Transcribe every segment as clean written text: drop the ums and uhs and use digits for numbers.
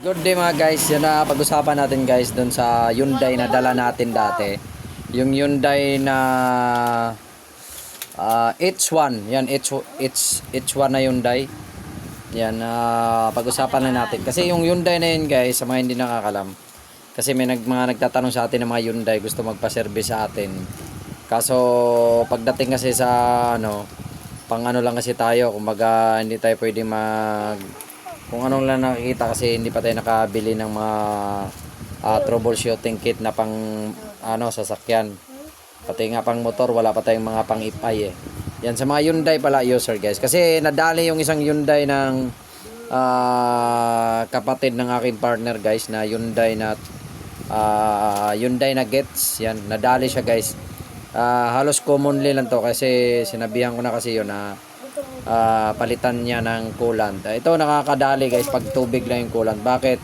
Good day mga guys, yan na pag-usapan natin guys doon sa Hyundai na dala natin dati. Yung Hyundai na H1, yan H1 na Hyundai. Yan pag-usapan na natin. Kasi yung Hyundai na yun guys, sa mga hindi nakakalam. Kasi may mga nagtatanong sa atin ng mga Hyundai, gusto magpa-service sa atin. Kaso pagdating kasi sa pang lang kasi tayo, kumbaga hindi tayo pwedeng kung anong lang nakikita kasi hindi pa tayo nakabili ng mga troubleshooting kit na pang sasakyan. Pati nga pang motor, wala pa tayong mga pang ipay eh. Yan sa mga Hyundai pala user guys. Kasi nadali yung isang Hyundai ng kapatid ng aking partner guys na Hyundai na Gets. Yan, nadali siya guys. Halos commonly lang to kasi sinabihan ko na kasi yun na palitan niya ng coolant. Ito nakakadali guys pag tubig lang yung coolant. Bakit?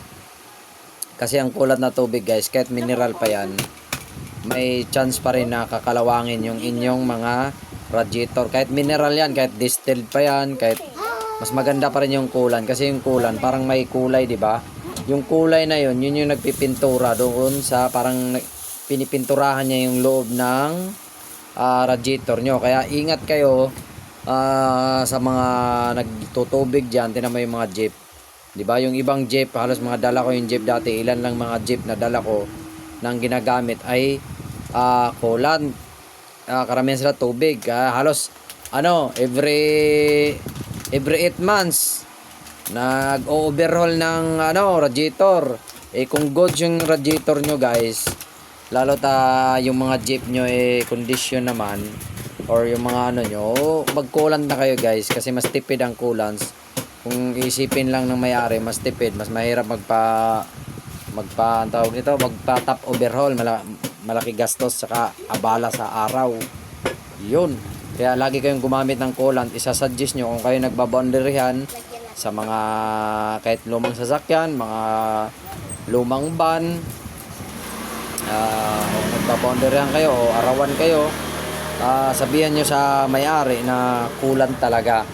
Kasi ang coolant na tubig guys, kahit mineral pa yan, may chance pa rin na kakalawangin yung inyong mga radiator. Kahit mineral yan, kahit distilled pa yan, kahit mas maganda pa rin yung coolant. Kasi yung coolant parang may kulay, di ba? Yung kulay na yun yung nagpipintura doon sa parang pinipinturahan niya yung loob ng radiator nyo. Kaya ingat kayo sa mga nagtutubig dyan. Tinan mo yung mga jeep, di ba? Yung ibang jeep, halos mga dala ko yung jeep dati, ilan lang mga jeep na dala ko nang ginagamit ay coolant. Karamihan sila tubig. Halos every 8 months nag-overhaul ng radiator. Kung good yung radiator nyo guys, lalo yung mga jeep nyo condition naman, or yung mga nyo, mag-coolant na kayo guys kasi mas tipid ang coolants. Kung isipin lang ng may-ari, mas tipid, mas mahirap magpa top overhaul, malaki gastos saka abala sa araw. Yun. Kaya lagi kayong gumamit ng coolant. Isa-suggest nyo kung kayo nagbaboundaryhan sa mga kahit lumang sasakyan, mga lumang van, kung nagbaboundaryhan kayo o arawan kayo, sabihan nyo sa may-ari na coolant talaga.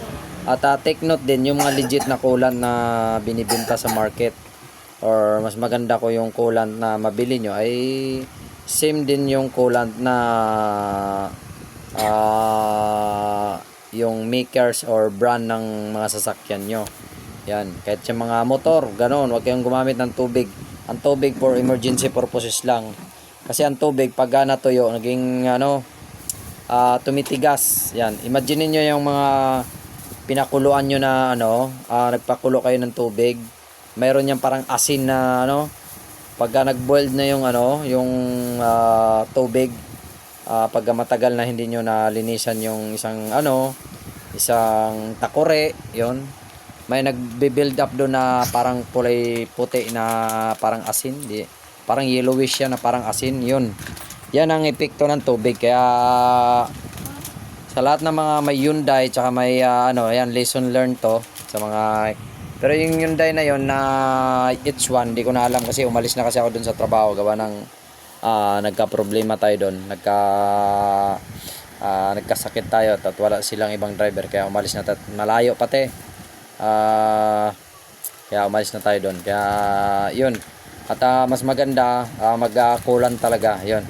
At take note din yung mga legit na coolant na binibenta sa market, or mas maganda ko yung coolant na mabili nyo ay same din yung coolant na yung makers or brand ng mga sasakyan nyo. Yan, kahit sa mga motor, ganoon, huwag kayong gumamit ng tubig. Ang tubig for emergency purposes lang. Kasi ang tubig pag natuyo, naging tumitigas. Yan. Imagine niyo yung mga pinakuluan nyo na nagpakulo kayo ng tubig. Mayroon yang parang asin na pagka nag-boiled na yung tubig, pagka matagal na hindi nyo nalinisan yung isang takore, yon, may nagbe-build up doon na parang kulay puti na parang asin, parang yellowish siya na parang asin. Yun, yan ang epekto ng tubig. Kaya sa lahat ng mga may Hyundai tsaka may yan, lesson learned to sa mga. Pero yung Hyundai na yon na H1, di ko na alam kasi umalis na kasi ako dun sa trabaho gawa ng nagka-problema tayo doon, nagkasakit tayo at wala silang ibang driver, kaya umalis na tayo, malayo pati, kaya umalis na tayo doon. Kaya yun, at mas maganda mag-coolant talaga yun.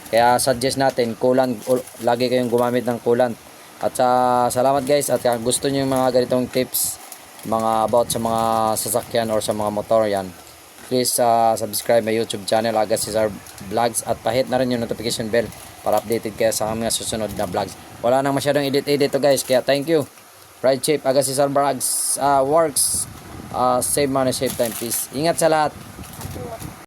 Kaya suggest natin coolant, lagi kayong gumamit ng coolant. At salamat guys, at gusto niyo yung mga ganitong tips, mga about sa mga sasakyan or sa mga motor, yan, please subscribe my YouTube channel, Aga Cesar Vlogs, at pahit na rin yung notification bell para updated kayo sa mga susunod na vlogs. Wala nang masyadong edit to guys, kaya thank you. Ride safe, Aga Cesar Vlogs works. Save money, save time, peace. Ingat sa lahat.